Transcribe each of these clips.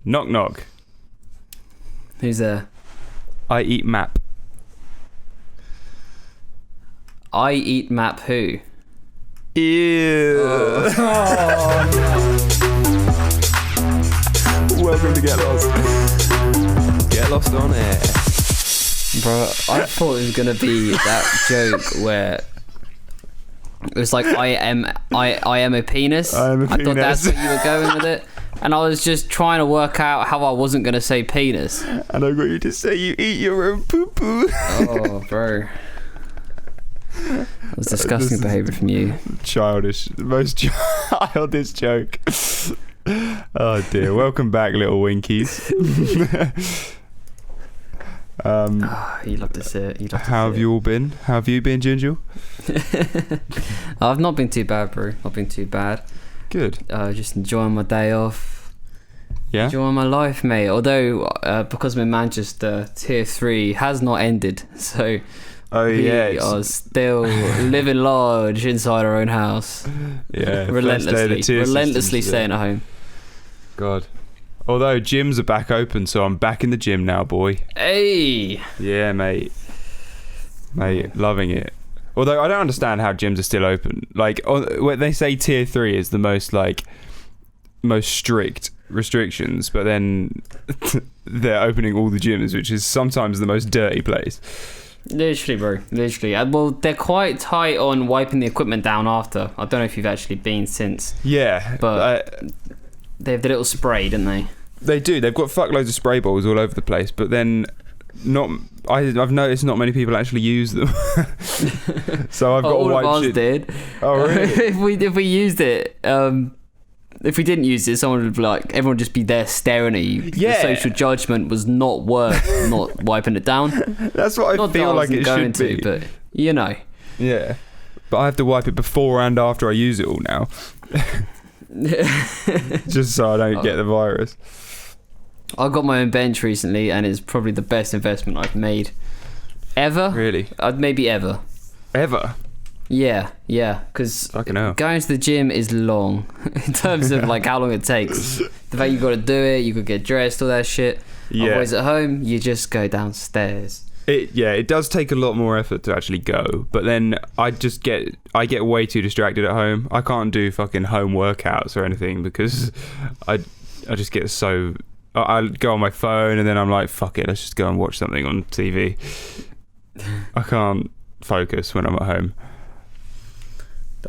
Knock knock. Who's there? I eat map. I eat map who? Ew. Welcome to Get Lost. Get Lost on air. Bro, I thought it was gonna be that joke where it was like I am a penis. I am a I thought that's penis. what you were going with it. And I was just trying to work out how I wasn't gonna say penis. And I got you to say you eat your own poo poo. Oh, bro. That was disgusting behaviour from you. Childish. The most childish joke. Oh dear. Welcome back, little winkies. You love to see it. How have you all been? How have you been, Gingell? I've not been too bad, bro. Not been too bad. Good. Just enjoying my day off. Yeah? Enjoying my life, mate. Although, because I'm in Manchester, Tier 3 has not ended. So, we are still living large inside our own house. Yeah. Relentlessly staying at home. God. Although gyms are back open, so I'm back in the gym now, boy. Hey! Yeah, mate. Loving it. Although I don't understand how gyms are still open. Like, when they say Tier 3 is the most strict restrictions, but then they're opening all the gyms, which is sometimes the most dirty place. Literally, bro. Literally. Well, they're quite tight on wiping the equipment down after. I don't know if you've actually been since. Yeah. But they have the little spray, don't they? They do. They've got fuckloads of spray balls all over the place, but then I've noticed not many people actually use them. So I've got all to wipe of ours shit. did. Oh, really? if we used it, if we didn't use it, someone would be like, everyone would just be there staring at you. Yeah. The social judgment was not worth not wiping it down. That's what I feel like it should be. But you know. Yeah. But I have to wipe it before and after I use it all now. Just so I don't get the virus. I got my own bench recently, and it's probably the best investment I've made ever. Really? Maybe ever. Ever? Yeah, because going to the gym is long in terms of like how long it takes. The fact you got to do it, you could get dressed, all that shit. Yeah. Otherwise, at home, you just go downstairs. It does take a lot more effort to actually go, but then I get way too distracted at home. I can't do fucking home workouts or anything because I just get so. I go on my phone and then I'm like, fuck it, let's just go and watch something on TV. I can't focus when I'm at home.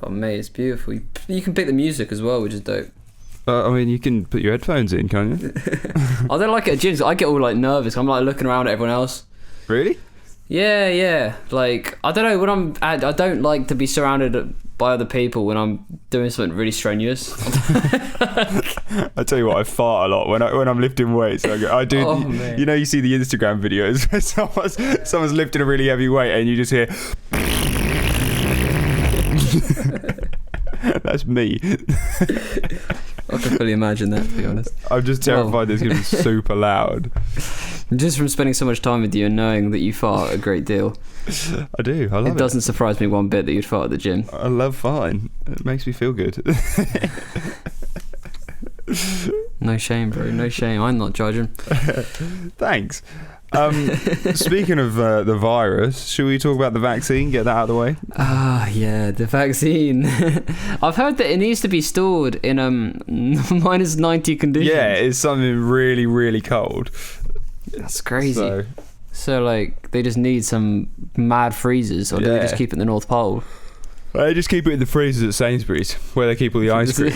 Oh mate, it's beautiful. You can pick the music as well, which is dope. I mean, you can put your headphones in, can't you? I don't like it at gyms. I get all like nervous. I'm like looking around at everyone else. Really? Yeah. Like, I don't know, I don't like to be surrounded by other people when I'm doing something really strenuous. I tell you what, I fart a lot when I'm lifting weights. I do. Oh, man. You know, you see the Instagram videos where someone's lifting a really heavy weight and you just hear. That's me. I can fully imagine that, to be honest. I'm just terrified this is going to be super loud. Just from spending so much time with you and knowing that you fart a great deal. I do. I love it. It doesn't surprise me one bit that you'd fart at the gym. I love farting. It makes me feel good. No shame, bro. No shame. I'm not judging. Thanks. Speaking of the virus, should we talk about the vaccine? Get that out of the way. Yeah, the vaccine. I've heard that it needs to be stored in minus 90 conditions. Yeah, it's something really, really cold. That's crazy. So like, they just need some mad freezers, or do they just keep it in the North Pole? They just keep it in the freezers at Sainsbury's, where they keep all the ice cream.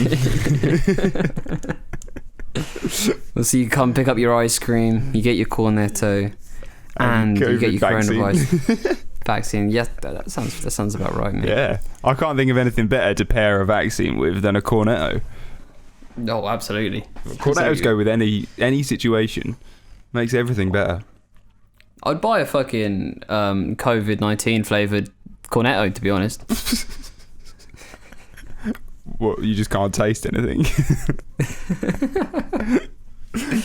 Well, so you come pick up your ice cream, you get your cornetto, and you get your coronavirus vaccine. Yeah, that sounds about right, mate. Yeah, I can't think of anything better to pair a vaccine with than a cornetto. Oh, absolutely. Cornettos go with any situation. Makes everything better. I'd buy a fucking COVID-19 flavoured cornetto, to be honest. What, you just can't taste anything?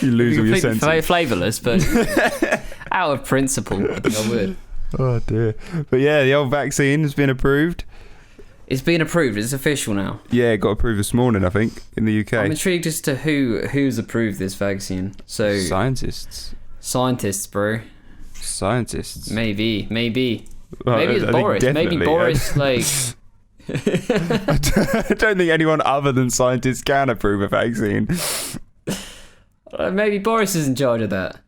You lose all your senses. Flavourless, but out of principle, I think I would. Oh dear. But yeah, the old vaccine has been approved. It's been approved. It's official now. Yeah, it got approved this morning, I think, in the UK. I'm intrigued as to who's approved this vaccine. So Scientists, bro. Scientists. Maybe. Well, Maybe it's I Boris. think Maybe Boris, like... I don't think anyone other than scientists can approve a vaccine. Maybe Boris is in charge of that.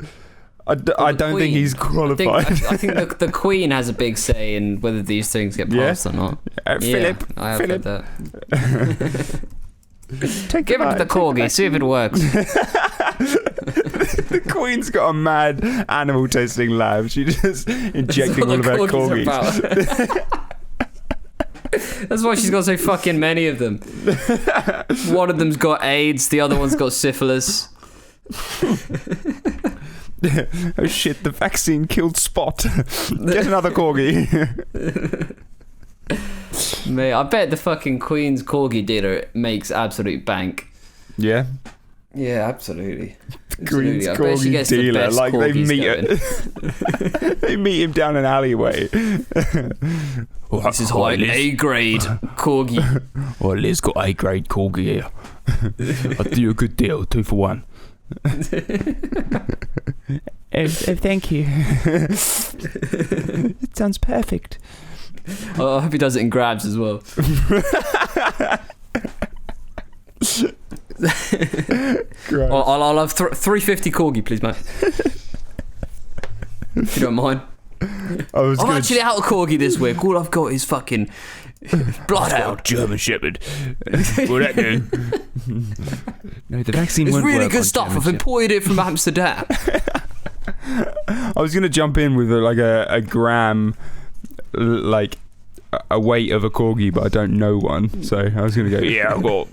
I don't think he's qualified. I think the Queen has a big say in whether these things get passed or not. Philip, I have heard that. Give it to the corgi, see if it works. The Queen's got a mad animal testing lab. She's just injecting all of her corgis. That's why she's got so fucking many of them. One of them's got AIDS, the other one's got syphilis. Oh shit, the vaccine killed Spot. Get another corgi. Mate, I bet the fucking Queen's corgi dealer makes absolute bank. Yeah? Yeah, absolutely. Queen's I bet she corgi gets dealer. the best Like they corgis meet they meet him down an alleyway. This is high A-grade corgi. Well, Liz got A-grade corgi here. I'll do you a good deal, 2 for 1. Thank you. It sounds perfect. I hope he does it in grabs as well. I'll have 350 corgi, please, mate. If you don't mind. I'm actually out of corgi this week. All I've got is fucking bloodhound. German Shepherd. Will that do? No, the vaccine it's won't really work good on stuff. German I've Shepherd. imported it from Amsterdam. I was gonna jump in with a gram, like a weight of a corgi, but I don't know one. So I was gonna go. Yeah, I've got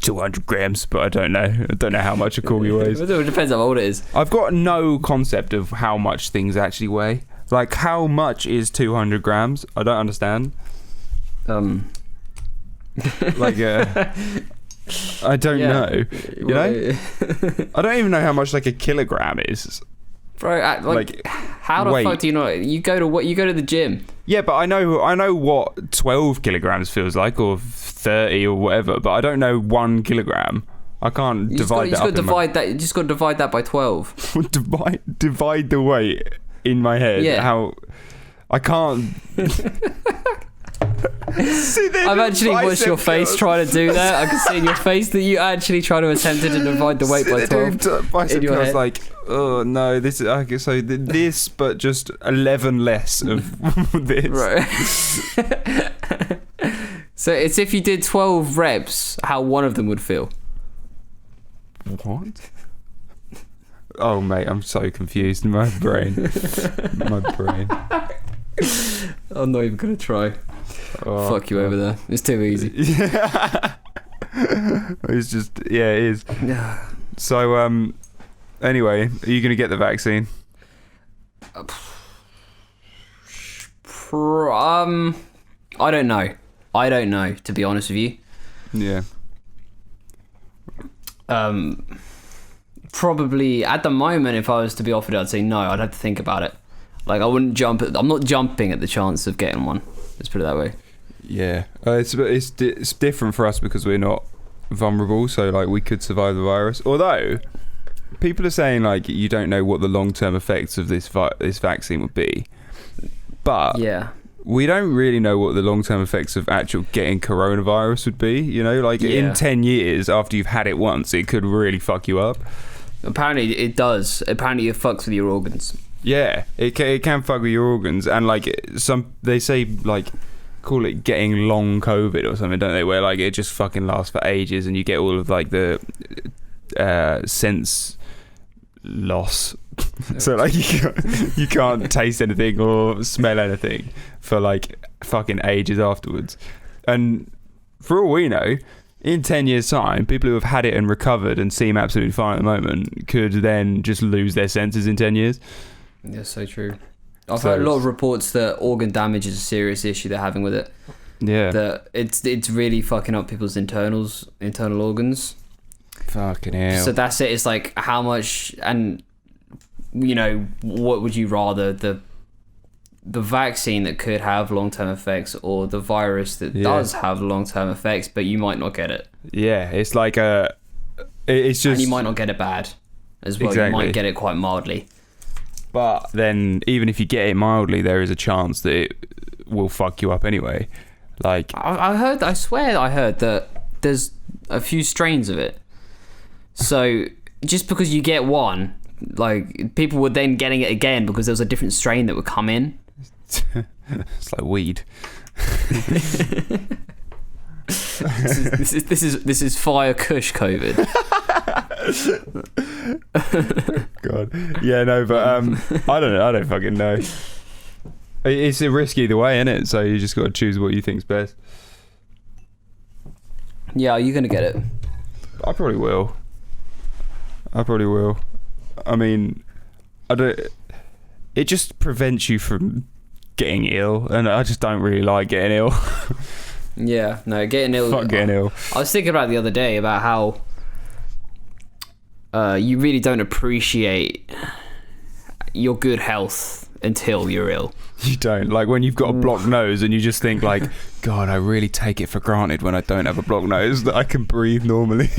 200 grams, but I don't know. I don't know how much a corgi weighs. It depends how old it is. I've got no concept of how much things actually weigh. Like, how much is 200 grams? I don't understand. Like, I don't know. You know? I don't even know how much like a kilogram is. Bro, like how the fuck do you know? You go to the gym. Yeah, but I know what 12 kilograms feels like, or 30 or whatever, but I don't know 1 kilogram. I can't divide that up. You just got to divide that by 12. divide the weight in my head. Yeah. How I can't. I've actually watched your face trying to do that. I can see in your face that you actually try to attempt to divide the weight by 12. Bicep curls, like, oh no, this is okay, so this, but just 11 less of this. Right. So it's if you did 12 reps, how one of them would feel. What? Oh mate, I'm so confused in my brain. I'm not even gonna try. Oh, fuck you over there. It's too easy. Yeah. It's just, yeah, it is. So anyway, are you gonna get the vaccine? I don't know, to be honest with you. Yeah. Probably at the moment, if I was to be offered it, I'd say no. I'd have to think about it. Like, I wouldn't jump at. I'm not jumping at the chance of getting one. Let's put it that way. Yeah, it's different for us because we're not vulnerable, so like we could survive the virus. Although people are saying like you don't know what the long-term effects of this vaccine would be, but yeah, we don't really know what the long-term effects of actual getting coronavirus would be. You know, like in 10 years after you've had it once, it could really fuck you up. Apparently it does. Apparently it fucks with your organs. Yeah, it can fuck with your organs, and like they say like call it getting long COVID or something, don't they? Where like it just fucking lasts for ages, and you get all of like the sense loss. So like you can't taste anything or smell anything for like fucking ages afterwards. And for all we know, in 10 years time, people who have had it and recovered and seem absolutely fine at the moment could then just lose their senses in 10 years. That's so true. I've heard a lot of reports that organ damage is a serious issue they're having with it. Yeah. That it's really fucking up people's internal organs. Fucking hell. So that's it. It's like how much, and you know, what would you rather, the the vaccine that could have long-term effects, or the virus that does have long-term effects, but you might not get it. Yeah, it's like it's just... And you might not get it bad as well. Exactly. You might get it quite mildly. But then, even if you get it mildly, there is a chance that it will fuck you up anyway. Like, I swear I heard that there's a few strains of it. So, just because you get one, like, people were then getting it again because there was a different strain that would come in. It's like weed. This is fire kush COVID. God. Yeah, no, but I don't know. I don't fucking know. It's a risk either way, isn't it? So you just got to choose what you think's best. Yeah, are you gonna get it? I probably will. I mean, I don't. It just prevents you from getting ill, and I just don't really like getting ill. Yeah, no, getting ill. Fuck getting ill. I was thinking about it the other day about how you really don't appreciate your good health until you're ill. You don't. Like when you've got a blocked nose and you just think like, God, I really take it for granted when I don't have a blocked nose that I can breathe normally.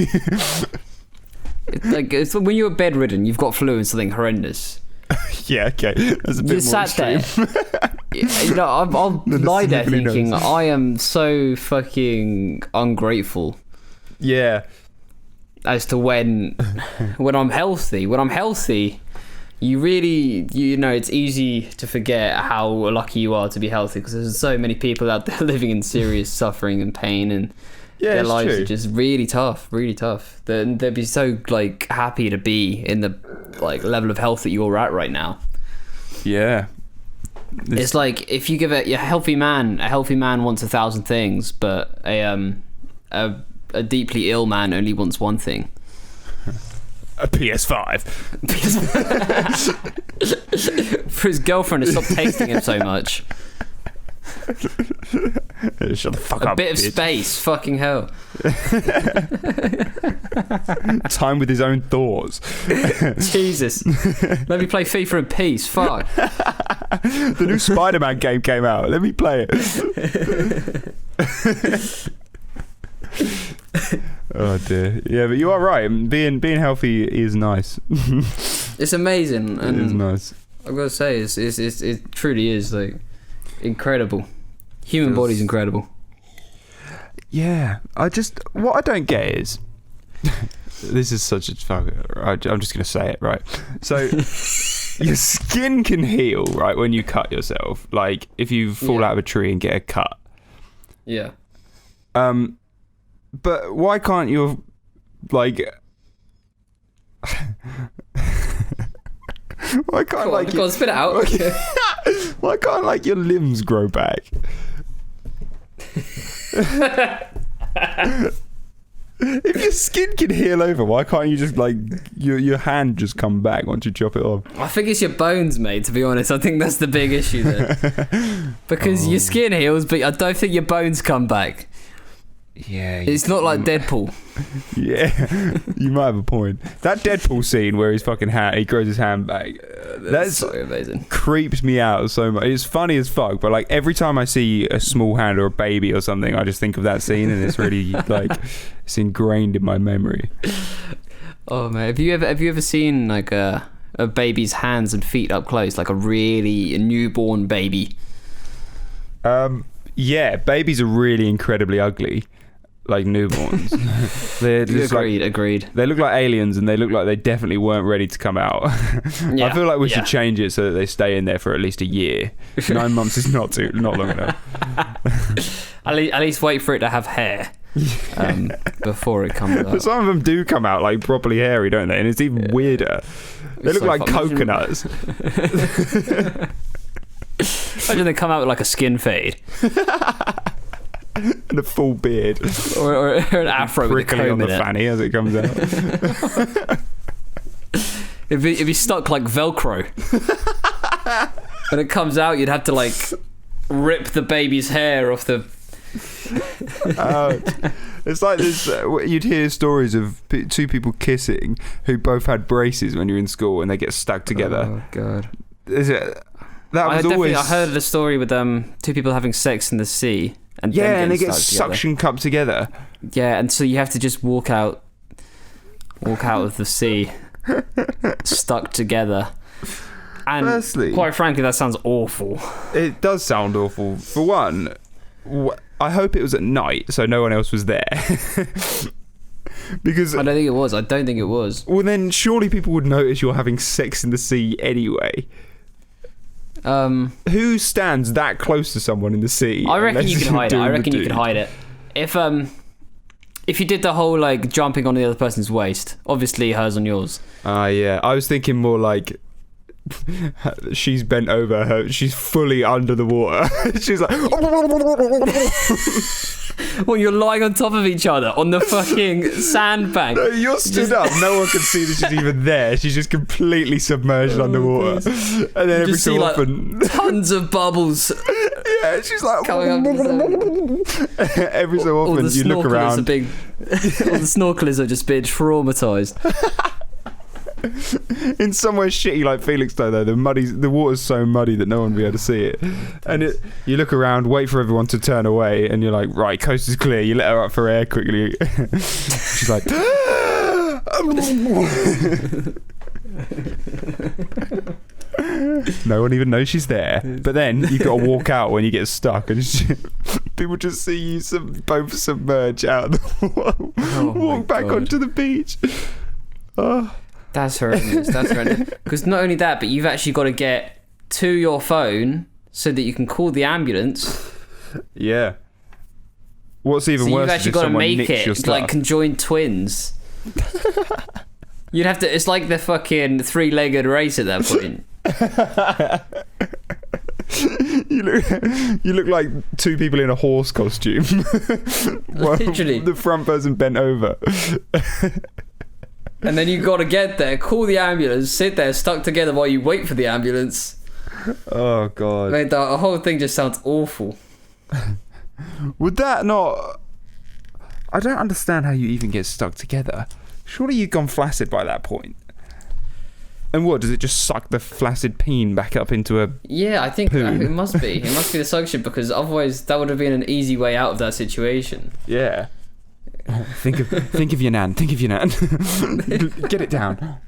It's when you're bedridden, you've got flu and something horrendous. Yeah, okay. That's a bit more extreme. There. I'll lie there thinking, I am so fucking ungrateful. Yeah. As to when I'm healthy. When I'm healthy, you really, it's easy to forget how lucky you are to be healthy, because there's so many people out there living in serious suffering and pain, and their lives are just really tough. They'd be so like happy to be in the like level of health that you're at right now. Yeah. It's like if you give a healthy man wants 1,000 things, but a deeply ill man only wants one thing. A PS5. For his girlfriend to stop tasting him so much. Shut the fuck up. A bit of space, fucking hell. Time with his own thoughts. Jesus. Let me play FIFA in peace. Fuck. The new Spider-Man game came out. Let me play it. Oh dear. Yeah, but you are right. Being healthy is nice. It's amazing. And it is nice. I've got to say, it truly is like incredible. Human body's incredible. Yeah, what I don't get is this is such a fuck. I'm just gonna say it, right? So your skin can heal, right, when you cut yourself. Like if you fall out of a tree and get a cut. Yeah. But why can't your why can't go on, spit it out. Why can't your limbs grow back? If your skin can heal over, why can't you just your hand just come back once you chop it off? I think it's your bones, mate, to be honest. I think that's the big issue there. Because your skin heals, but I don't think your bones come back. Yeah, it's not like Deadpool. Yeah, you might have a point. That Deadpool scene where he grows his hand back, that's so amazing. Creeps me out so much. It's funny as fuck, but like every time I see a small hand or a baby or something, I just think of that scene, and it's really like it's ingrained in my memory. Oh man, have you ever seen like a baby's hands and feet up close, like a newborn baby? Yeah, babies are really incredibly ugly. Like newborns. Agreed. They look like aliens, and they look like they definitely weren't ready to come out. Yeah, I feel like we should change it so that they stay in there for at least a year. 9 months is not long enough. At least wait for it to have hair before it comes out. But some of them do come out like properly hairy, don't they? And it's even weirder. They look like coconuts. Imagine they come out with like a skin fade. And a full beard. Or an afro with a comb on the in fanny as it comes out. It'd be stuck like Velcro. When it comes out, you'd have to like rip the baby's hair off the... It's like this. You'd hear stories of two people kissing who both had braces when you're in school and they get stuck together. Oh, God. Is it... that was always. I heard the story with two people having sex in the sea, and and they get suction cupped together. Yeah, and so you have to just walk out of the sea, stuck together. And Firstly, quite frankly, that sounds awful. It does sound awful. For one, I hope it was at night, so no one else was there. Because I don't think it was. Well, then surely people would notice you're having sex in the sea anyway. Who stands that close to someone in the sea? I reckon you could hide it. If you did the whole like jumping on the other person's waist, obviously hers on yours. Yeah. I was thinking more like she's bent over, she's fully under the water. She's like well, you're lying on top of each other on the fucking sandbank. No, you're stood up, no one can see that she's even there. She's just completely submerged underwater. And then every so often tons of bubbles. Yeah, she's like coming up. Every so often you look around. All the snorkelers are just being traumatized. In somewhere shitty like Felixstowe though, the water's so muddy that no one will be able to see it. And you look around, wait for everyone to turn away, and you're like, right, coast is clear. You let her up for air quickly. She's like no one even knows she's there. But then you got to walk out when you get stuck, and people just see you both submerge out of the water, walk back onto the beach. That's horrendous. Because not only that, but you've actually got to get to your phone so that you can call the ambulance. Yeah. What's even worse is if someone nicks your stuff. You've actually got to make it like conjoined twins. You'd have to. It's like the fucking three-legged race at that point. You look like two people in a horse costume. Literally. The front person bent over. And then you got to get there, call the ambulance, sit there stuck together while you wait for the ambulance. Oh god. Mate, the whole thing just sounds awful. Would that not... I don't understand how you even get stuck together. Surely you've gone flaccid by that point. And what, does it just suck the flaccid peen back up into a... Yeah, I think it must be. It must be the suction, because otherwise that would have been an easy way out of that situation. Yeah. Think of your nan. Think of your nan. Get it down.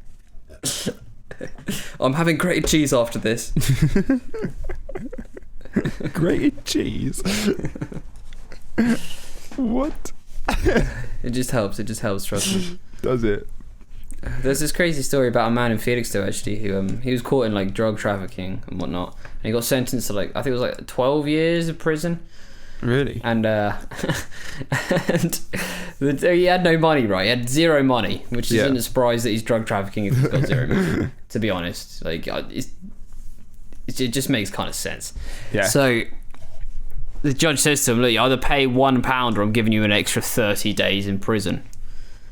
I'm having grated cheese after this. Grated cheese? What? It just helps, trust me. Does it? There's this crazy story about a man in Felixstowe actually who he was caught in like drug trafficking and whatnot, and he got sentenced to like, I think it was like 12 years of prison. Really? And he had no money, right? He had zero money, which isn't a surprise that he's drug trafficking if he's got zero money, to be honest. Like, it just makes kind of sense. Yeah. So the judge says to him, look, you either pay £1 or I'm giving you an extra 30 days in prison.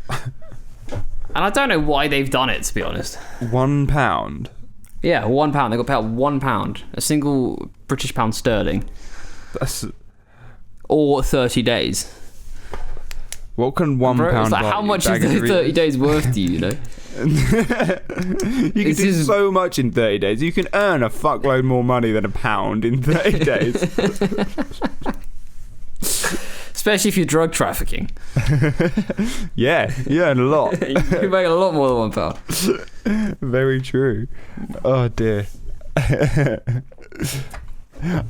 And I don't know why they've done it, to be honest. £1? Yeah, £1. They got paid out £1, a single British pound sterling. That's... Or 30 days. What can £1 like, how much is the 30 days worth to you, you know? You can do so much in 30 days. You can earn a fuckload more money than £1 in 30 days. Especially if you're drug trafficking. Yeah, you earn a lot. You can make a lot more than £1. Very true. Oh dear.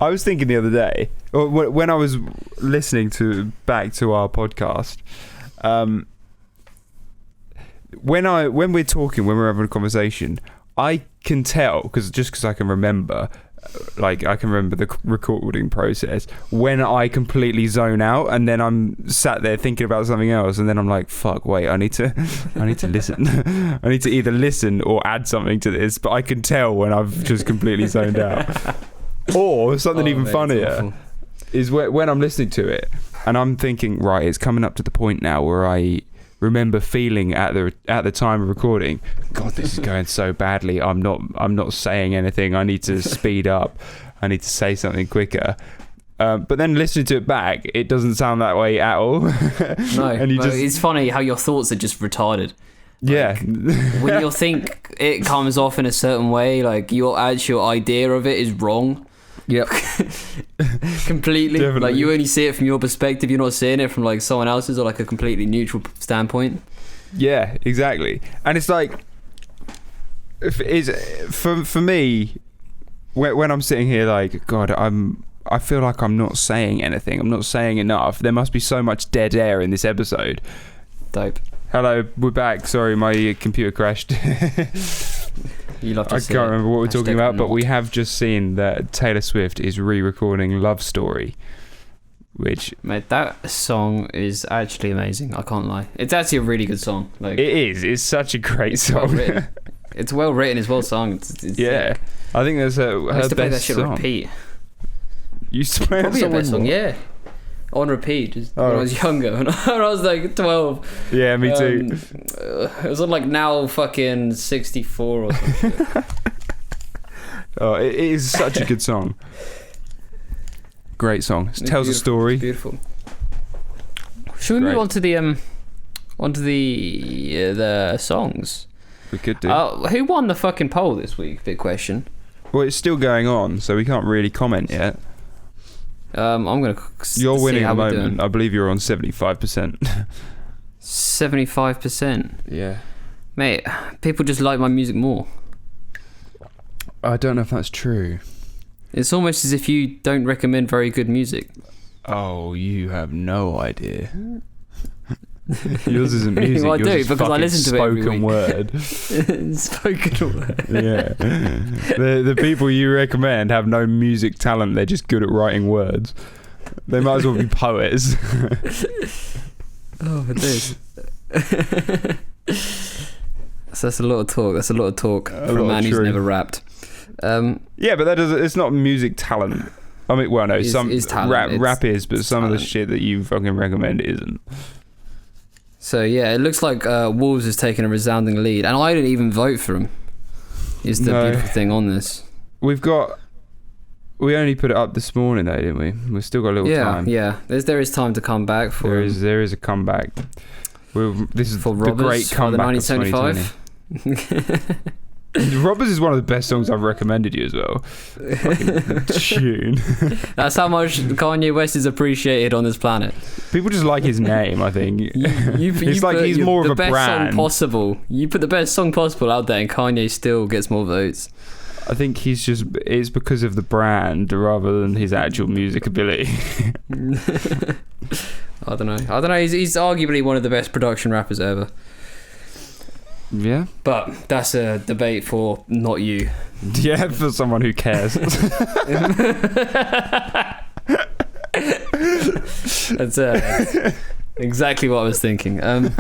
I was thinking the other day, when I was listening back to our podcast, when we're talking, when we're having a conversation, I can tell because I can remember, like I can remember the recording process when I completely zone out, and then I'm sat there thinking about something else, and then I'm like, fuck, wait, I need to listen. I need to either listen or add something to this, but I can tell when I've just completely zoned out. Or something even funnier is when I'm listening to it and I'm thinking, right, it's coming up to the point now where I remember feeling at the time of recording, God, this is going so badly. I'm not saying anything. I need to speed up. I need to say something quicker. But then listening to it back, it doesn't sound that way at all. No, and it's funny how your thoughts are just retarded. Like, yeah. when you think it comes off in a certain way, like your actual idea of it is wrong. Yep. Completely. Definitely. Like you only see it from your perspective. You're not seeing it from like someone else's or like a completely neutral standpoint. Yeah, exactly. And it's like, for me, when I'm sitting here, like, God, I feel like I'm not saying anything. I'm not saying enough. There must be so much dead air in this episode. Dope. Hello, we're back. Sorry, my computer crashed. You love to I see can't remember what we're talking about, but not. we have just seen that Taylor Swift is re-recording Love Story, which... Mate, that song is actually amazing. I can't lie. It's actually a really good song. Like, It is. It's such a great it's song. well written. It's well written, it's well sung. It's Yeah. sick. I think that's her I used to play that best shit on song. repeat. You used to play that Probably song a best on song, what? yeah. On repeat, just when Oh. I was younger. When I was like 12. Yeah, me too. It was on like now fucking 64 or something. Oh, it is such a good song. Great song. It tells a story. It's beautiful. Should we Great. move on to the songs? We could do. Who won the fucking poll this week? Big question. Well, it's still going on, so we can't really comment yet. I'm gonna. You're see winning how at the we're moment. doing. I believe you're on 75%. 75%. Yeah. Mate, people just like my music more. I don't know if that's true. It's almost as if you don't recommend very good music. Oh, you have no idea. Yours isn't music. Well, I yours do, is because I fucking listen to it every spoken week. word. Spoken word. Yeah. The people you recommend have no music talent. They're just good at writing words. They might as well be poets. Oh, it is. So that's a lot of talk. That's a lot of talk A for a lot man of who's truth. never rapped. Yeah, but that doesn't. It's not music talent. I mean, well, no, Is some talent. rap is, but some of the talent. shit that you fucking recommend isn't. So yeah, it looks like Wolves has taken a resounding lead, and I didn't even vote for him. Is the No. beautiful thing on this? We only put it up this morning, though, didn't we? We've still got a little time. Yeah. There is time to come back for There is a comeback. This is for the Robbers great for the comeback of 2020. 1975. Robbers is one of the best songs I've recommended you as well. Fucking tune. That's how much Kanye West is appreciated on this planet. People just like his name, I think. It's like put he's more of the a best brand. song possible. You put the best song possible out there, and Kanye still gets more votes. I think it's because of the brand rather than his actual music ability. I don't know. He's arguably one of the best production rappers ever. Yeah. But that's a debate for not you. Yeah, for someone who cares. That's exactly what I was thinking. So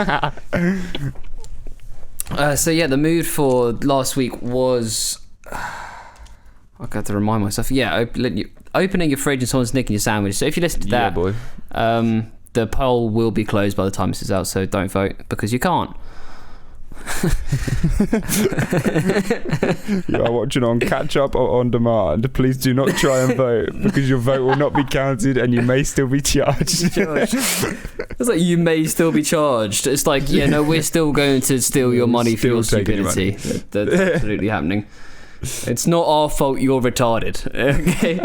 yeah, the mood for last week was. I got to remind myself. Yeah, opening your fridge and someone's nicking your sandwich. So if you listen to Yeah, that, boy. the poll will be closed by the time this is out. So don't vote because you can't. You are watching on catch up or on demand. Please do not try and vote because your vote will not be counted and you may still be charged. It's like you may still be charged. It's like, yeah, no, we're still going to steal your money for your Still taking your stupidity. That's absolutely happening. It's not our fault you're retarded. Okay,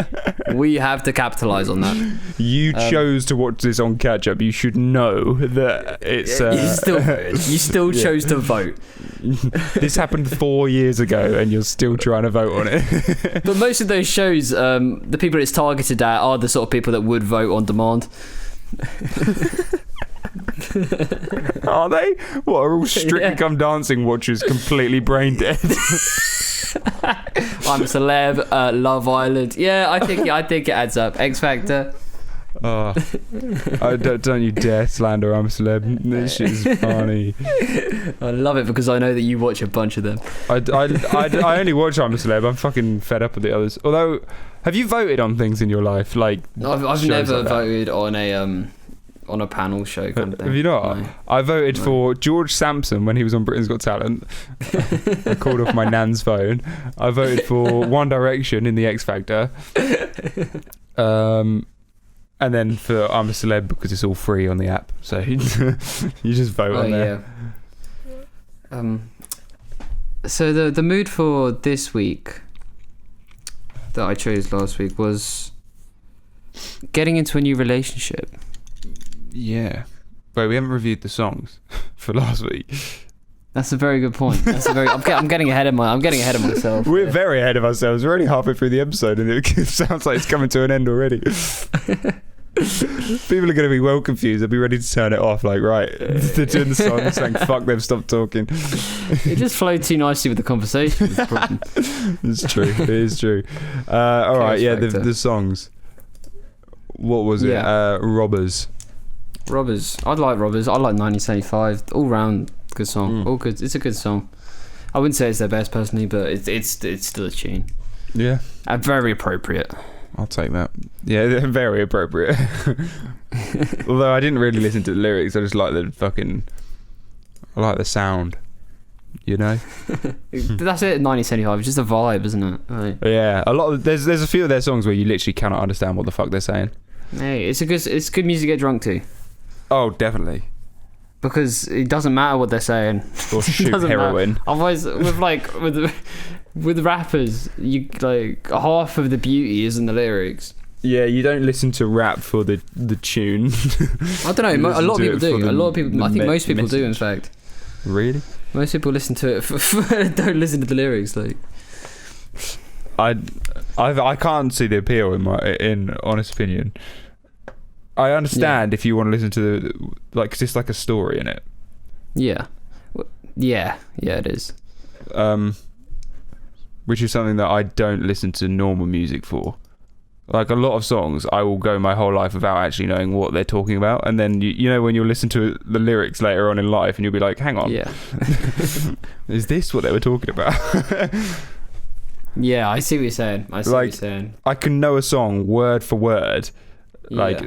we have to capitalize on that. You chose to watch this on catch up. You should know that it's. You still chose to vote. This happened 4 years ago, and you're still trying to vote on it. But most of those shows, the people it's targeted at are the sort of people that would vote on demand. Are they? What, are all Strictly Yeah. Come Dancing watchers completely brain dead? I'm a celeb. Love Island. Yeah, I think it adds up. X Factor. Oh, don't you dare slander I'm a Celeb. This shit is funny. I love it because I know that you watch a bunch of them. I only watch I'm a Celeb. I'm fucking fed up with the others. Although, have you voted on things in your life? Like I've shows never like that? voted on a panel show kind of thing. Have you not? No. I voted No. for George Sampson when he was on Britain's Got Talent. I called off my nan's phone. I voted for One Direction in the X Factor. And then for I'm a Celeb because it's all free on the app. So you just vote on there. Yeah. So the mood for this week that I chose last week was getting into a new relationship. Yeah. Wait, we haven't reviewed the songs for last week. That's a very good point. I'm getting ahead of myself. We're very ahead of ourselves. We're only halfway through the episode, and it sounds like it's coming to an end already. People are going to be well confused. They'll be ready to turn it off. Like, right, they're doing the song, saying "fuck them, stop talking." It just flowed too nicely with the conversation. It's true. It is true. All right, yeah, the songs. What was it? Robbers. I like Robbers. I like 1975. All round good song. All good. It's a good song. I wouldn't say it's their best personally, but it's still a tune. Yeah. And very appropriate. I'll take that. Yeah, they're very appropriate. Although I didn't really listen to the lyrics. I just like I like the sound. You know. That's it. 1975. It's just a vibe, isn't it? Right. Yeah. There's a few of their songs where you literally cannot understand what the fuck they're saying. Hey, it's good music to get drunk to. Oh, definitely. Because it doesn't matter what they're saying. Or shoot heroin. Matter. Otherwise, with rappers, you like half of the beauty is in the lyrics. Yeah, you don't listen to rap for the tune. I don't know. A lot of people do. A lot of people. I think most people do. In fact. Really? Most people listen to it. Don't listen to the lyrics. Like. I can't see the appeal in honest opinion. I understand if you want to listen to because it's like a story in it. Yeah, it is. Which is something that I don't listen to normal music for. Like a lot of songs, I will go my whole life without actually knowing what they're talking about, and then you know when you'll listen to the lyrics later on in life, and you'll be like, "Hang on, is this what they were talking about?" Yeah, I see what you're saying. I can know a song word for word.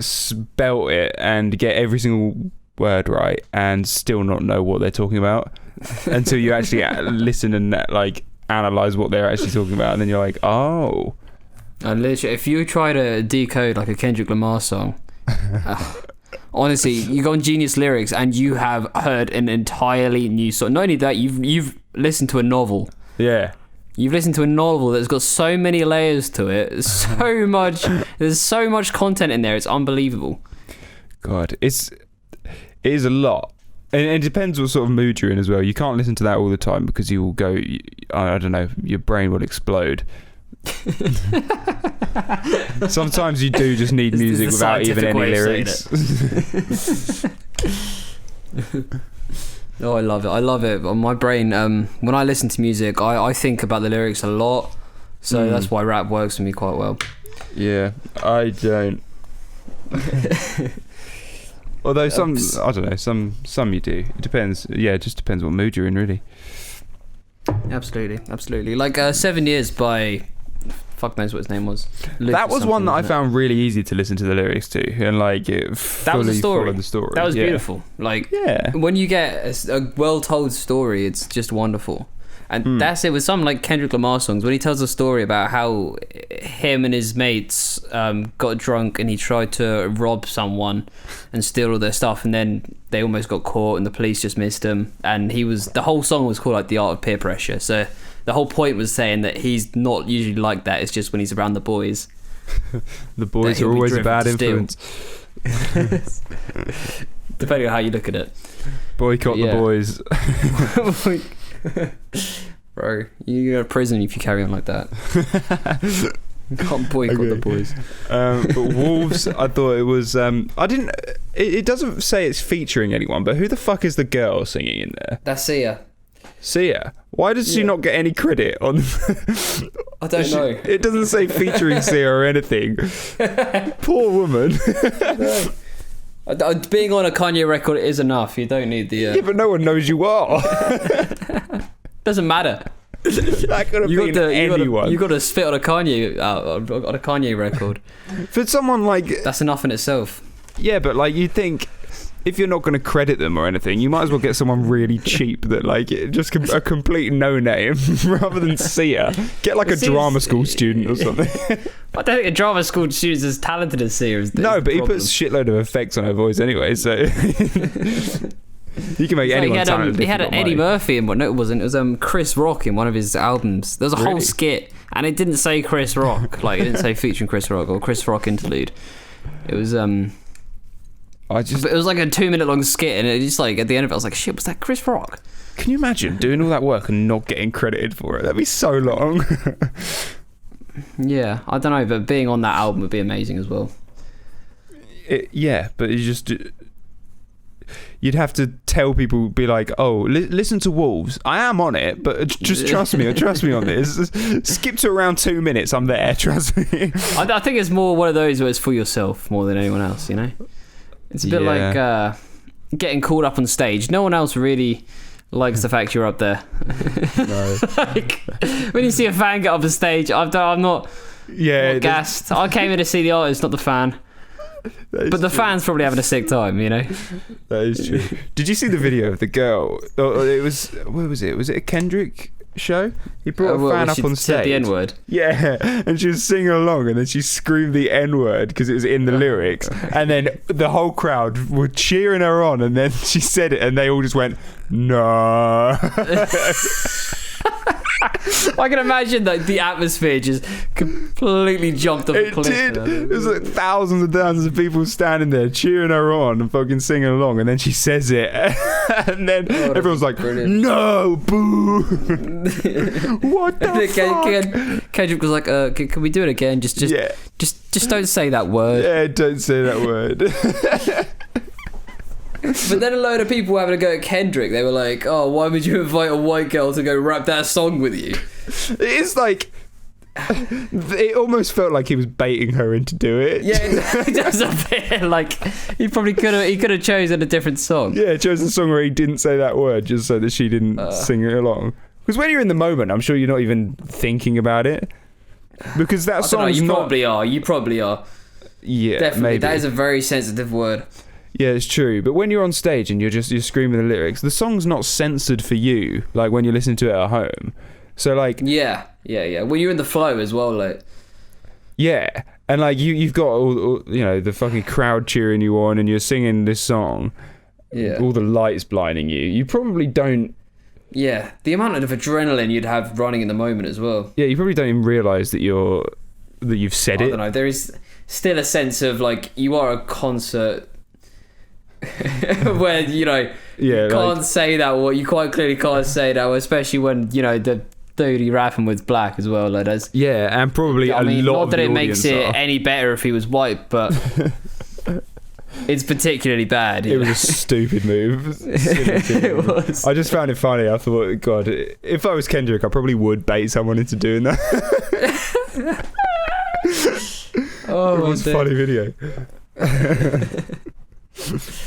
Spelt it and get every single word right and still not know what they're talking about until you actually listen and analyze what they're actually talking about, and then you're like, oh. And literally, if you try to decode like a Kendrick Lamar song, honestly, you go on Genius Lyrics and you have heard an entirely new song. Not only that, you've listened to a novel. Yeah. You've listened to a novel that's got so many layers to it. There's so much content in there. It's unbelievable. God, it is a lot. And it depends what sort of mood you're in as well. You can't listen to that all the time because you will go, I don't know, your brain will explode. Sometimes you do just need music without even any lyrics. Oh, I love it. On my brain, when I listen to music, I think about the lyrics a lot. So that's why rap works for me quite well. Yeah, I don't. Although some, I don't know, some you do. It depends. Yeah, it just depends what mood you're in, really. Absolutely. Like 7 Years by... Fuck knows what his name was. That was one that I found really easy to listen to the lyrics to, and it fully followed the story. That was beautiful. When you get a well-told story, it's just wonderful. And that's it with some Kendrick Lamar songs. When he tells a story about how him and his mates got drunk and he tried to rob someone and steal all their stuff, and then they almost got caught and the police just missed him. And the whole song was called The Art of Peer Pressure. So the whole point was saying that he's not usually like that. It's just when he's around the boys. The boys are always a bad influence. Depending on how you look at it. Boycott the boys. Bro, you go to prison if you carry on like that. You can't boycott the boys. But Wolves, I thought it was... It doesn't say it's featuring anyone, but who the fuck is the girl singing in there? That's Sia. Sia? Why does she not get any credit on... I don't know. It doesn't say featuring Sia or anything. Poor woman. No. Being on a Kanye record is enough. You don't need the... Yeah, but no one knows you are. Doesn't matter. That could have been anyone. You got to spit on a Kanye record. For someone that's enough in itself. Yeah, but you'd think if you're not going to credit them or anything, you might as well get someone really cheap that just a complete no name rather than Sia. Get a drama school student or something. I don't think a drama school student is as talented as Sia. No, but he puts shitload of effects on her voice anyway, so... You can make anyone talented. He had an Eddie Murphy in one. No, it wasn't. It was Chris Rock in one of his albums. There was a whole skit, and it didn't say Chris Rock. Like, it didn't say featuring Chris Rock or Chris Rock interlude. It was it was like a 2-minute long skit, and it just like at the end of it, I was like, shit, was that Chris Rock? Can you imagine doing all that work and not getting credited for it? That'd be so long. Yeah, I don't know, but being on that album would be amazing as well. Yeah, but you'd have to tell people, be like, oh, listen to Wolves. I am on it, but just trust me on this. Skip to around 2 minutes, I'm there, trust me. I think it's more one of those where it's for yourself more than anyone else, you know? It's a bit like getting called up on stage. No one else really likes the fact you're up there. No. Like, when you see a fan get up on stage, I'm not gassed. I came in to see the artist, not the fan. But the fan's probably having a sick time, you know? That is true. Did you see the video of the girl? It was, where was it? Was it a Kendrick show? He brought a fan up on stage. Said the N-word. Yeah, and she was singing along, and then she screamed the N-word because it was in the lyrics. And then the whole crowd were cheering her on, and then she said it, and they all just went, no. I can imagine like the atmosphere just completely jumped off a cliff. It did. It was like thousands and thousands of people standing there cheering her on and fucking singing along, and then she says it, and then everyone's like, brilliant. No, boo. What the fuck? Kendrick was like, can we do it again? Just don't say that word. Yeah, don't say that word. But then a load of people were having a go at Kendrick. They were like, oh, why would you invite a white girl to go rap that song with you? It's like, it almost felt like he was baiting her into do it. Yeah, it does a bit. Like, he could have chosen a different song. Yeah, chosen a song where he didn't say that word just so that she didn't sing it along. Because when you're in the moment, I'm sure you're not even thinking about it. Because that song, you probably are. You probably are. Yeah, definitely. maybe. That is a very sensitive word. Yeah, it's true. But when you're on stage and you're screaming the lyrics, the song's not censored for you, like when you're listening to it at home. So like, yeah. Well, you're in the flow as well, like. Yeah, and like you've got all the fucking crowd cheering you on, and you're singing this song. Yeah. All the lights blinding you. You probably don't. Yeah, the amount of adrenaline you'd have running in the moment as well. Yeah, you probably don't even realise that you've said it. I don't know. There is still a sense of like you are a concert. Where you can't say that word. You quite clearly can't say that word, especially when the dude he rapping with black as well. Like that's, yeah, and probably a lot not of that the it makes it are. any better if he was white, but it's particularly bad. It was a stupid move. It was. I just found it funny. I thought, God, if I was Kendrick, I probably would bait someone into doing that. Oh, it was a funny video.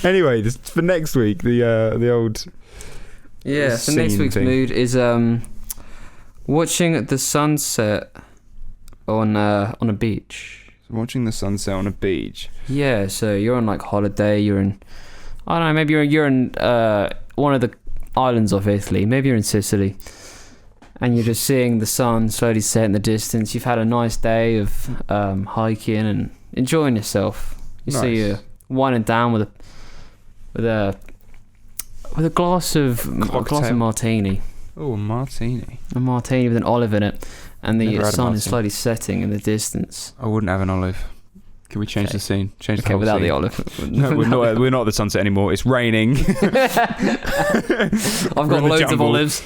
Anyway, for next week, the old so next week's mood is watching the sunset on a beach. Watching the sunset on a beach. Yeah, so you're on like holiday. You're in, I don't know, maybe you're in one of the islands of Italy. Maybe you're in Sicily, and you're just seeing the sun slowly set in the distance. You've had a nice day of hiking and enjoying yourself. You see you winding down with a glass of martini. Oh, a martini. A martini with an olive in it, and the sun is slowly setting in the distance. I wouldn't have an olive. Can we change the scene? Change the whole without scene. the olive. No, we're not at the sunset anymore. It's raining. I've got loads of olives.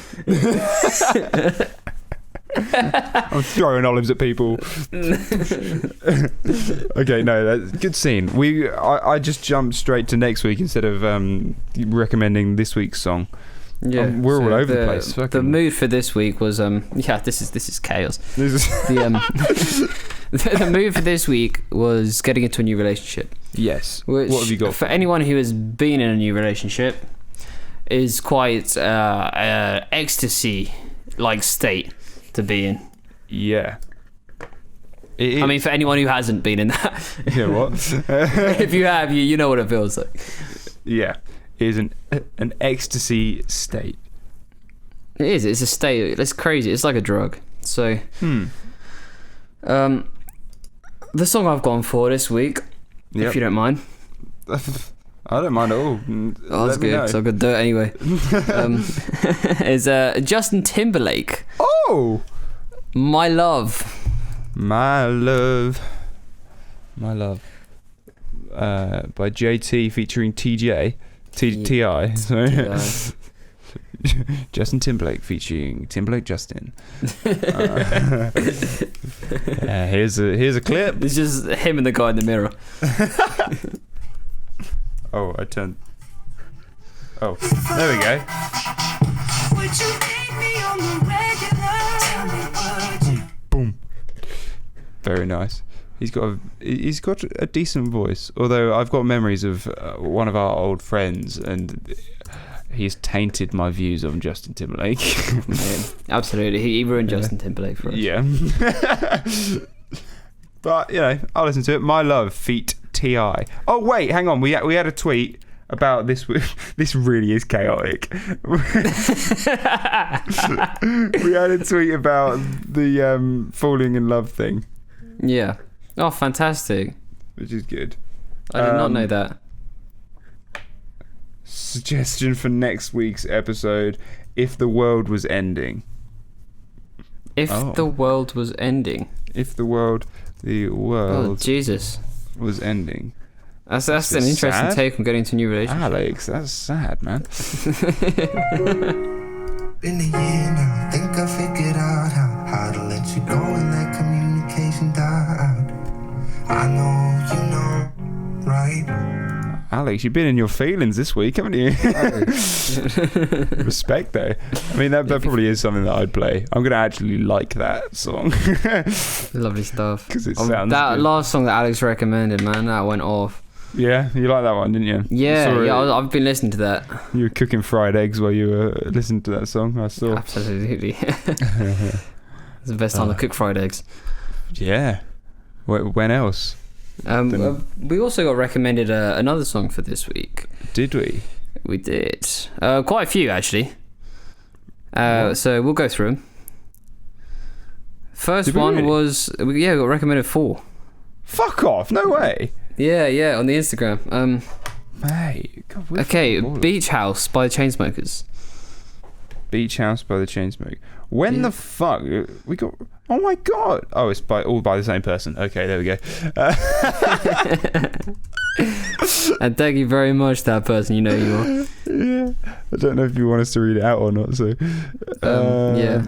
I'm throwing olives at people. Okay, no, that's good scene. I just jumped straight to next week instead of recommending this week's song. Yeah, we're all over the place. The mood for this week was this is chaos. The mood for this week was getting into a new relationship. Yes. Which, what have you got? For anyone who has been in a new relationship, is quite ecstasy like state to be in. Yeah. I mean, for anyone who hasn't been in that. Yeah, what? If you have, you know what it feels like. Yeah. It is an ecstasy state. It is. It's a state. It's crazy. It's like a drug. So, the song I've gone for this week, if you don't mind. I don't mind at all. Oh, that's good. So I'm gonna do it anyway. Is Justin Timberlake. Oh, My Love. My Love. By JT featuring TJ. TI. Sorry. Justin Timberlake featuring Timberlake Justin. Here's a clip. It's just him and the guy in the mirror. Oh, I turned. Oh, there we go. Boom. Very nice. He's got a decent voice. Although I've got memories of one of our old friends, and he's tainted my views on Justin Timberlake. Yeah, absolutely, he ruined Justin Timberlake for us. Yeah. But I'll listen to it. My Love feat T.I. Oh wait, hang on. We had a tweet about this. This really is chaotic. We had a tweet about the falling in love thing. Yeah. Oh, fantastic. Which is good. I did not know that. Suggestion for next week's episode: if the world was ending. If the world was ending. If the world Oh, Jesus. was ending. That's an interesting sad take on getting into a new relationship. Alex, that's sad, man. Been a year now, think I figured out how to let you go and let communication die out. I know you know, right? Alex, you've been in your feelings this week, haven't you? Respect, though. I mean, that probably is something that I'd play. I'm going to actually like that song. Lovely stuff. Because it sounds that good. last song that Alex recommended, man, that went off. Yeah, you like that one, didn't you? Yeah, I've been listening to that. You were cooking fried eggs while you were listening to that song, I saw. Absolutely. It's the best time to cook fried eggs. Yeah. When else? We also got recommended another song for this week. Did we? We did. Quite a few, actually. So we'll go through them. First one really? was... we got recommended 4. Fuck off, no way. Yeah, on the Instagram. Mate, God, Okay, Beach House by the Chainsmokers. Beach House by the Chainsmokers. When the fuck we got? Oh my god! Oh, it's all by the same person. Okay, there we go. And thank you very much, that person. You know you are. Yeah, I don't know if you want us to read it out or not. So, yeah.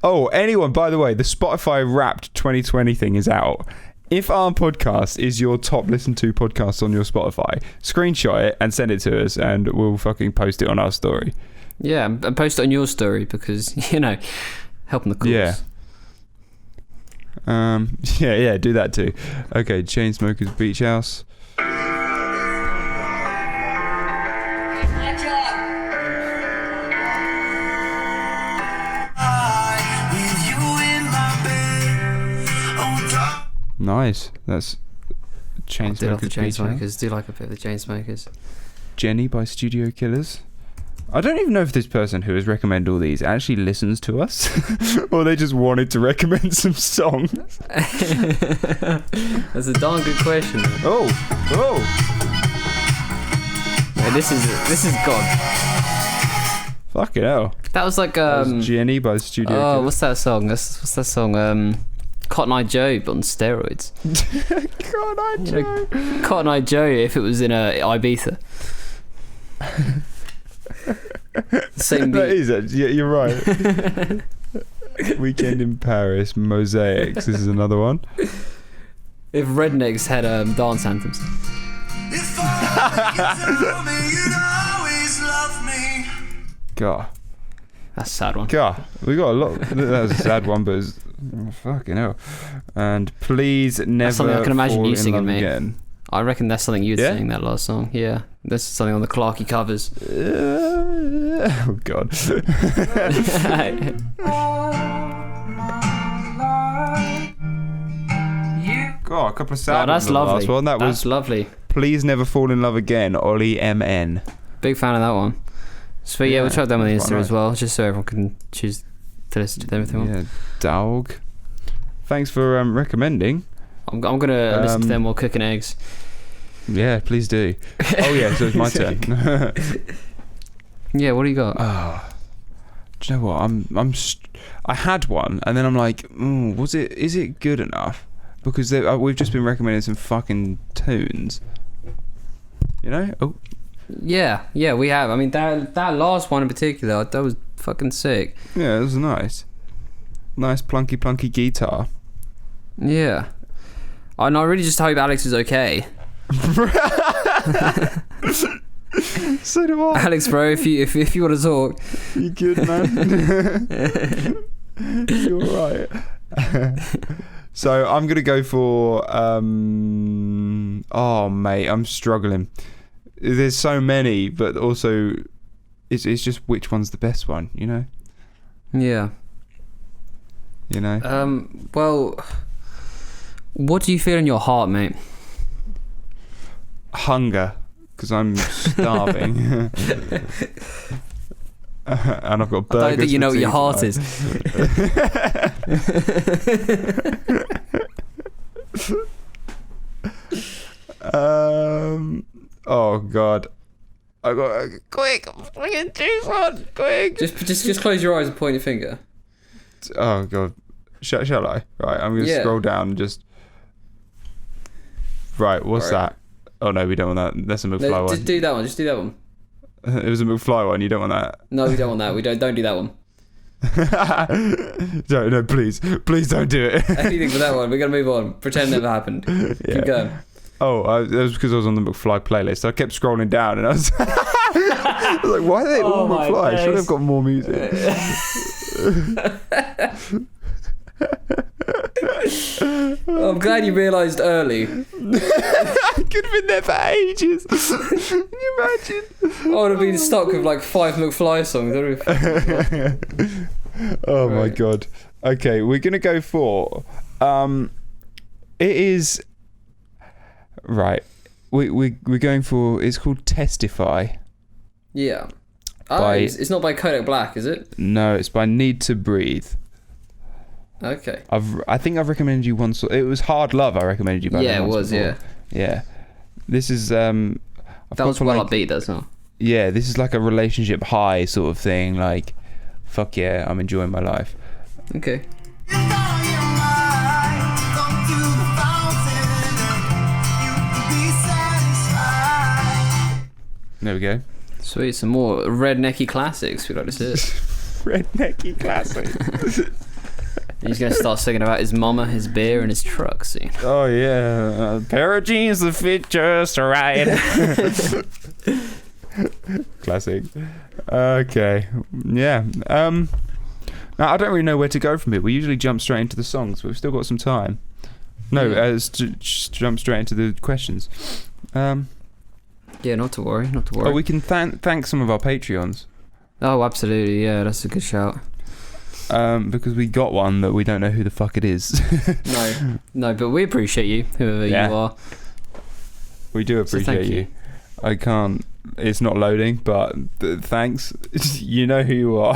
Oh, anyone? By the way, the Spotify Wrapped 2020 thing is out. If our podcast is your top listened to podcast on your Spotify, screenshot it and send it to us, and we'll fucking post it on our story. Yeah, and post it on your story because helping the cause. Yeah. Yeah, do that too. Okay, Chainsmokers, Beach House. Nice. That's Chainsmokers. Do like the Chainsmokers. Do like a bit of the Chainsmokers. Jenny by Studio Killers. I don't even know if this person who has recommended all these actually listens to us, or they just wanted to recommend some songs. That's a darn good question. Oh. Yeah, this is God. Fucking hell. That was like That was Jenny by Studio Killers. what's that song? What's that song? Cotton Eye Joe but on steroids. Cotton Eye Joe. Cotton Eye Joe if it was in Ibiza. Same beat. That is it. Yeah, you're right. Weekend in Paris, Mosaics. This is another one. If Rednecks had dance anthems. God. That's a sad one. God, we got a lot. That was a sad one, but it's, fucking hell. And please never something I can imagine fall you in singing, love mate. again. I reckon that's something you'd Yeah? sing, that last song. Yeah. That's something on the Clarky covers. Oh God. God, a couple of sad that's ones on the lovely. last one. That That's was lovely. Please Never Fall in Love Again, Ollie MN. Big fan of that one. So yeah, we'll try them on the that's Insta quite as nice. well, just so everyone can choose to listen to them if they want. Yeah, dog. Thanks for recommending. I'm gonna listen to them while cooking eggs. Yeah, please do. Oh yeah, so it's my turn. Yeah, what do you got? Do you know what? I had one, and then I'm like, is it good enough? Because we've just been recommending some fucking tunes. You know? Oh. Yeah, we have. I mean, that last one in particular, that was fucking sick. Yeah, it was nice. Nice plunky guitar. Yeah. And I really just hope Alex is okay. So do I. Alex, bro, if you want to talk. You good, man? You're alright. So I'm gonna go for oh mate, I'm struggling. There's so many, but also it's just which one's the best one, you know? Yeah. You know? Well, what do you feel in your heart, mate? Hunger, because I'm starving. And I've got burgers. I don't think you know what your heart is. Oh god, I got quick, fucking choose one, quick. Just close your eyes and point your finger. Oh god, shall I? Right, I'm gonna scroll down and just. Right, what's that? Oh no, we don't want that. That's a McFly one. Just do that one. Just do that one. It was a McFly one. You don't want that. No, we don't want that. We don't do that one. No, please don't do it. Anything for that one. We're gonna move on. Pretend never happened. Keep going. Oh, that was because I was on the McFly playlist. I kept scrolling down, and I was, I was like, "Why are they all McFly? Should have got more music." I'm glad you realised early. I could have been there for ages. Can you imagine? I would have been stuck with like 5 McFly songs. Oh my god. Okay, we're gonna go for it is right. We're going for, it's called Testify. Yeah. By, it's not by Kodak Black, is it? No, it's by Need to Breathe. Okay. I think I've recommended you one. It was Hard Love. I recommended you. Yeah, it was. Before. Yeah. This is that was well upbeat. That's not. Yeah, this is like a relationship high sort of thing. Like, fuck yeah, I'm enjoying my life. Okay. There we go. Sweet, some more rednecky classics. We like to see it. Rednecky classics. He's going to start singing about his mama, his beer, and his truck soon. Oh, yeah. A pair of jeans that fit just right. Classic. Okay. Yeah. Now, I don't really know where to go from here. We usually jump straight into the songs, but we've still got some time. No, jump straight into the questions. Yeah, not to worry. Oh, we can thank some of our Patreons. Oh, absolutely. Yeah, that's a good shout. Because we got one that we don't know who the fuck it is. No, but we appreciate you, whoever you are. We do appreciate you. I can't. It's not loading, but thanks. You know who you are.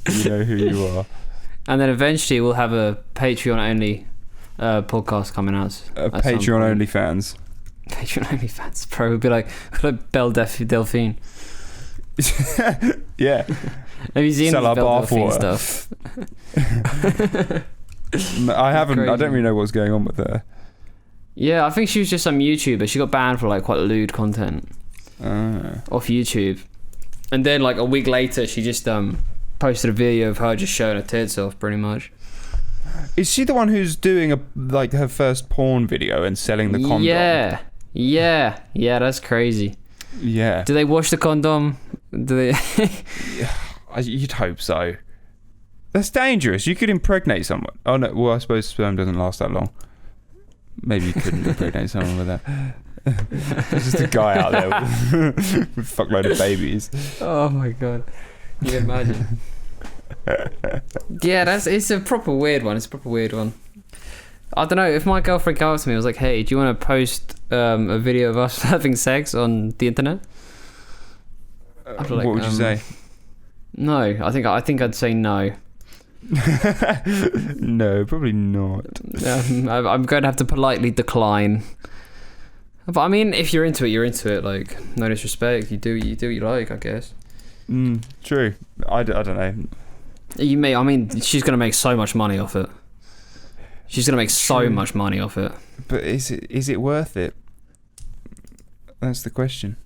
You know who you are. And then eventually we'll have a Patreon only podcast coming out. A Patreon only fans. Patreon only fans, bro. We'll be like Belle Delphine. Yeah. Have you seen Sell the our Belle Delphine water stuff? I haven't. Crazy. I don't really know what's going on with her. Yeah, I think she was just some YouTuber. She got banned for like quite lewd content off YouTube, and then like a week later, she just posted a video of her just showing her tits off, pretty much. Is she the one who's doing her first porn video and selling the condom? Yeah, that's crazy. Yeah. Do they wash the condom? Do they? You'd hope so. That's dangerous. You could impregnate someone. Oh no. Well, I suppose sperm doesn't last that long. Maybe you couldn't impregnate someone with that. There's just a guy out there with a fuckload of babies. Oh my god. You can imagine. Yeah, it's a proper weird one. I don't know, if my girlfriend came up to me and was like, hey, do you want to post a video of us having sex on the internet? What would you say? No, I think I'd say no. No, probably not. I'm going to have to politely decline. But I mean, if you're into it, you're into it. Like, no disrespect. You do what you like, I guess. True. I don't know. You may. I mean, she's going to make so much money off it. She's going to make so much money off it. But is it worth it? That's the question.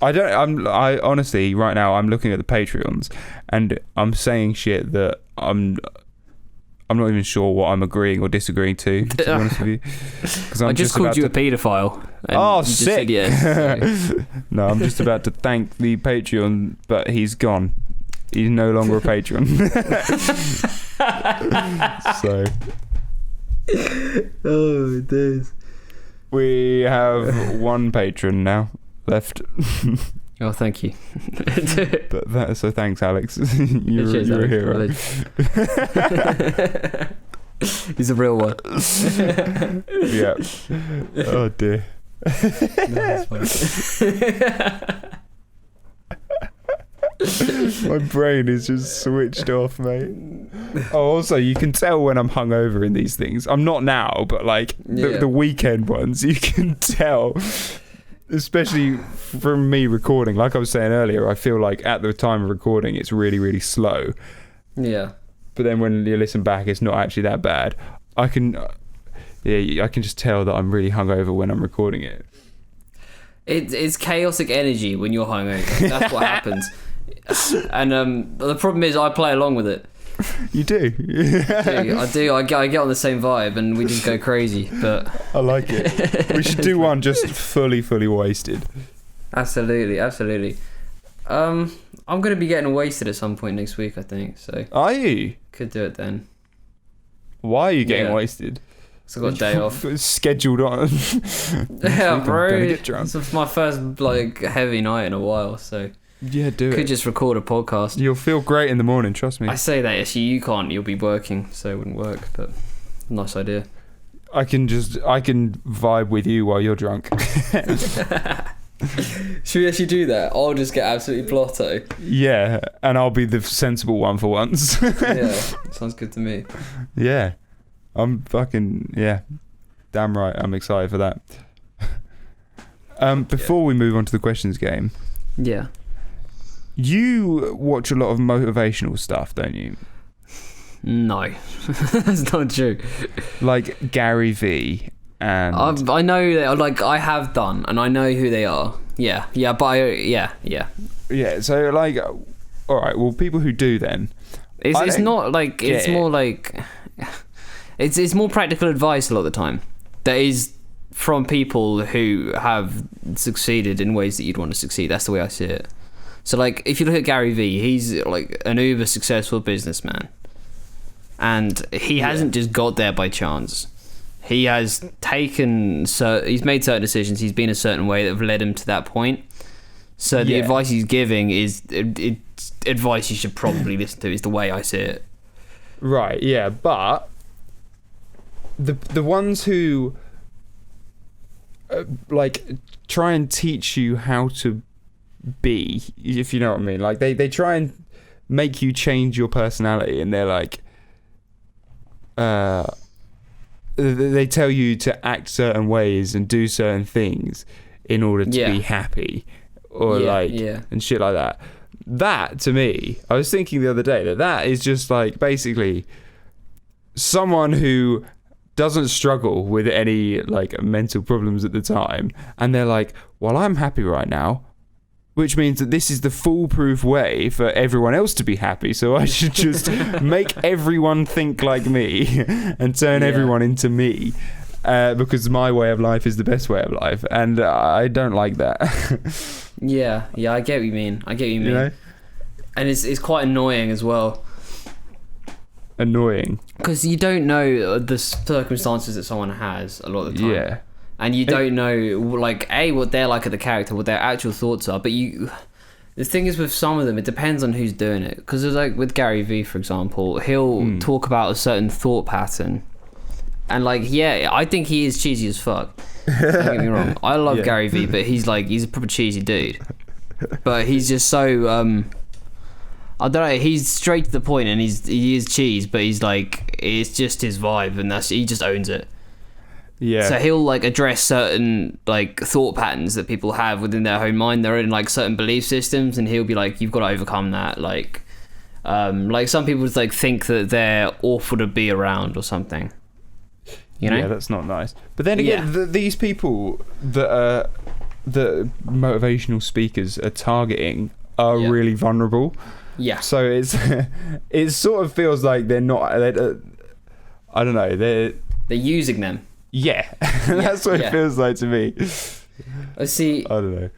I honestly, right now, I'm looking at the Patreons, and I'm saying shit that I'm not even sure what I'm agreeing or disagreeing to be honest with you. I just called you a paedophile. Oh, sick! Yes, so. No, I'm just about to thank the Patreon, but he's gone. He's no longer a patron. So. Oh, it is. We have one patron now left. Oh, thank you. So thanks, Alex. You're a hero. He's a real one. Yeah. Oh dear. No, that's fine. My brain is just switched off, mate. Oh, also, you can tell when I'm hungover in these things. I'm not now, but like the weekend ones, you can tell. Especially from me recording. Like I was saying earlier, I feel like at the time of recording, it's really, really slow. Yeah. But then when you listen back, it's not actually that bad. I can just tell that I'm really hungover when I'm recording it. It's chaotic energy when you're hungover. That's what happens. And the problem is I play along with it. You do. I do. I get on the same vibe and we just go crazy. But I like it. We should do one just fully wasted. Absolutely. I'm going to be getting wasted at some point next week, I think. So are you? Could do it then. Why are you getting wasted? So I got a day off. Scheduled on. Yeah, bro. Gonna get drunk. It's my first heavy night in a while, so yeah, do it. Could just record a podcast. You'll feel great in the morning, trust me. I say that, actually, you can't. You'll be working, so it wouldn't work. But nice idea. I can vibe with you while you're drunk. Should we actually do that? I'll just get absolutely blotto. Yeah, and I'll be the sensible one for once. Yeah, sounds good to me. Yeah, I'm fucking damn right. I'm excited for that. Before we move on to the questions game, yeah, you watch a lot of motivational stuff, don't you? No, that's not true. Like Gary V. And I know that, I have done, and I know who they are. Yeah, but yeah. So all right. Well, people who do then, it's not like it's more like it's more practical advice a lot of the time. That is from people who have succeeded in ways that you'd want to succeed. That's the way I see it. So if you look at Gary V, he's like an uber successful businessman, and he hasn't just got there by chance. He has he's made certain decisions. He's been a certain way that have led him to that point. So the advice he's giving is it's advice you should probably listen to. Is the way I see it. Right. Yeah. But the ones who try and teach you how to be, if you know what I mean. Like they try and make you change your personality, and they're like, they tell you to act certain ways and do certain things in order to be happy, or and shit like that. That, to me, I was thinking the other day that is just basically someone who doesn't struggle with any mental problems at the time, and they're like, well, I'm happy right now, which means that this is the foolproof way for everyone else to be happy, so I should just make everyone think like me and turn everyone into me, because my way of life is the best way of life, and I don't like that. Yeah, I get what you mean. You know? And it's quite annoying as well. Annoying? Because you don't know the circumstances that someone has a lot of the time. Yeah. And you don't know, what they're like at the character, what their actual thoughts are. But the thing is, with some of them, it depends on who's doing it. Because with Gary V, for example, he'll talk about a certain thought pattern. And I think he is cheesy as fuck. Don't get me wrong. I love Gary V, but he's a proper cheesy dude. But he's just so, I don't know. He's straight to the point, and he is cheese, but he's like, it's just his vibe, and he just owns it. Yeah. So he'll like address certain like thought patterns that people have within their own mind. They're in like certain belief systems, and he'll be like, "You've got to overcome that." Like some people just like think that they're awful to be around or something. You know? Yeah, that's not nice. But then again, these people that motivational speakers are targeting are really vulnerable. Yeah. So it sort of feels like they're not. I don't know. They're using them. Yeah, that's what it feels like to me. I see. I don't know.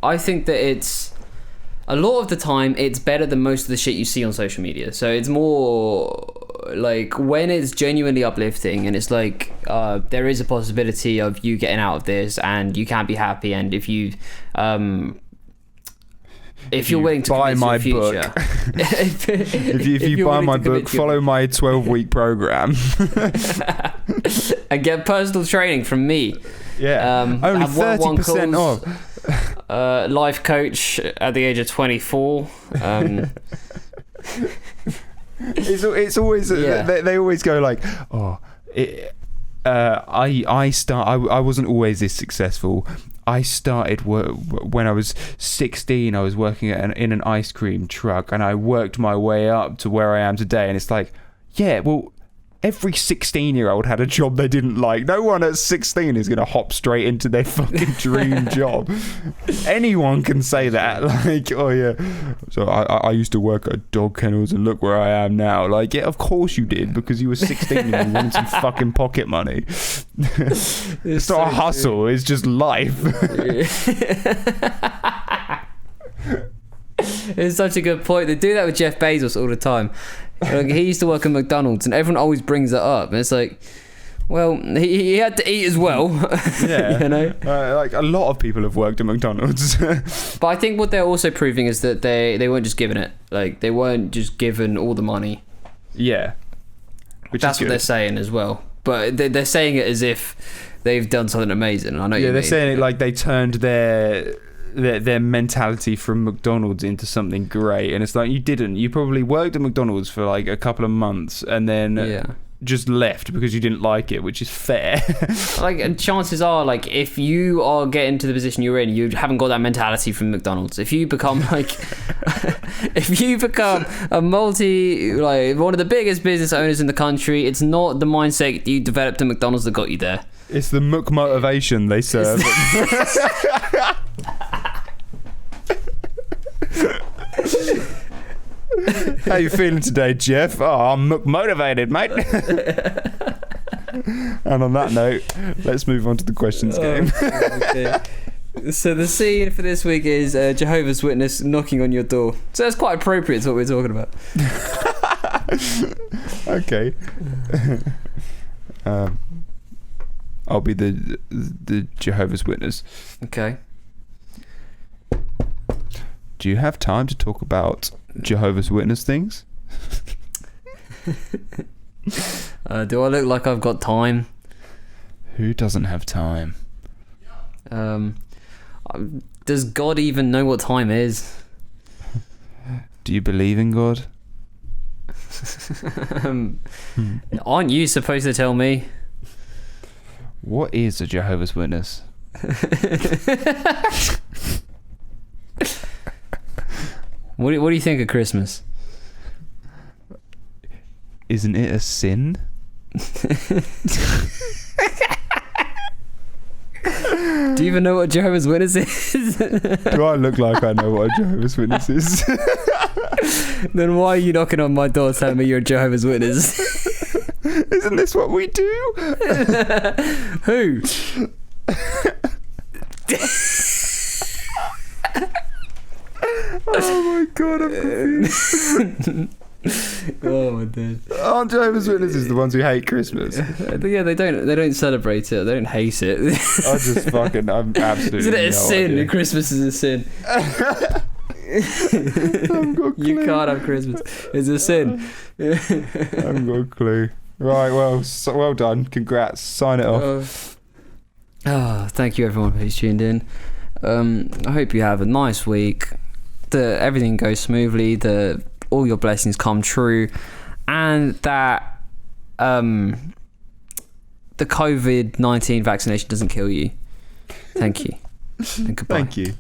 I think that it's a lot of the time it's better than most of the shit you see on social media. So it's more like when it's genuinely uplifting and it's like there is a possibility of you getting out of this and you can be happy, and if you're willing to buy commit my to your future, book, if you buy my book, follow my 12-week program, and get personal training from me. Yeah, only 30% off. Life coach at the age of 24. It's always they always go like, I wasn't always this successful. I started when I was 16. I was working in an ice cream truck, and I worked my way up to where I am today. And it's like, yeah, well, every 16-year-old had a job they didn't like. No one at 16 is going to hop straight into their fucking dream job. Anyone can say that. Like, oh yeah, so I used to work at dog kennels and look where I am now. Like, yeah, of course you did, because you were 16 and you wanted some fucking pocket money. It's not a hustle, it's just life. It's such a good point. They do that with Jeff Bezos all the time. Like, he used to work at McDonald's, and everyone always brings it up. And it's like, well, he had to eat as well. Yeah, you know, like a lot of people have worked at McDonald's. But I think what they're also proving is that they weren't just given it. Like, they weren't just given all the money. Yeah, that's what they're saying as well. But they're saying it as if they've done something amazing. I know. Yeah, they're saying it like they turned their mentality from McDonald's into something great, and it's like, you didn't. You probably worked at McDonald's for like a couple of months and then just left because you didn't like it, which is fair. Like, and chances are, like, if you are getting to the position you're in, you haven't got that mentality from McDonald's. If you become like if you become one of the biggest business owners in the country, it's not the mindset you developed at McDonald's that got you there. It's the Mc motivation they serve. How you feeling today, Jeff? Oh, I'm motivated, mate. And on that note, let's move on to the questions game. Okay. So the scene for this week is Jehovah's Witness knocking on your door. So that's quite appropriate to what we're talking about. Okay. I'll be the Jehovah's Witness. Okay. Do you have time to talk about Jehovah's Witness things? Do I look like I've got time? Who doesn't have time? Does God even know what time is? Do you believe in God? Aren't you supposed to tell me? What is a Jehovah's Witness? What do you think of Christmas? Isn't it a sin? Do you even know what Jehovah's Witness is? Do I look like I know what a Jehovah's Witness is? Then why are you knocking on my door telling me you're a Jehovah's Witness? Isn't this what we do? Who? Oh my god, I'm confused. Oh my god. Aren't Jehovah's Witnesses the ones who hate Christmas? Yeah, they don't celebrate it. They don't hate it. I'm absolutely. Isn't it a sin? Idea. Christmas is a sin. You can't have Christmas. It's a sin. I haven't got a clue. Right, well done. Congrats. Sign it off. Thank you everyone who's tuned in. I hope you have a nice week. everything goes smoothly, all your blessings come true, and that the COVID-19 vaccination doesn't kill you. Thank you. And goodbye. Thank you.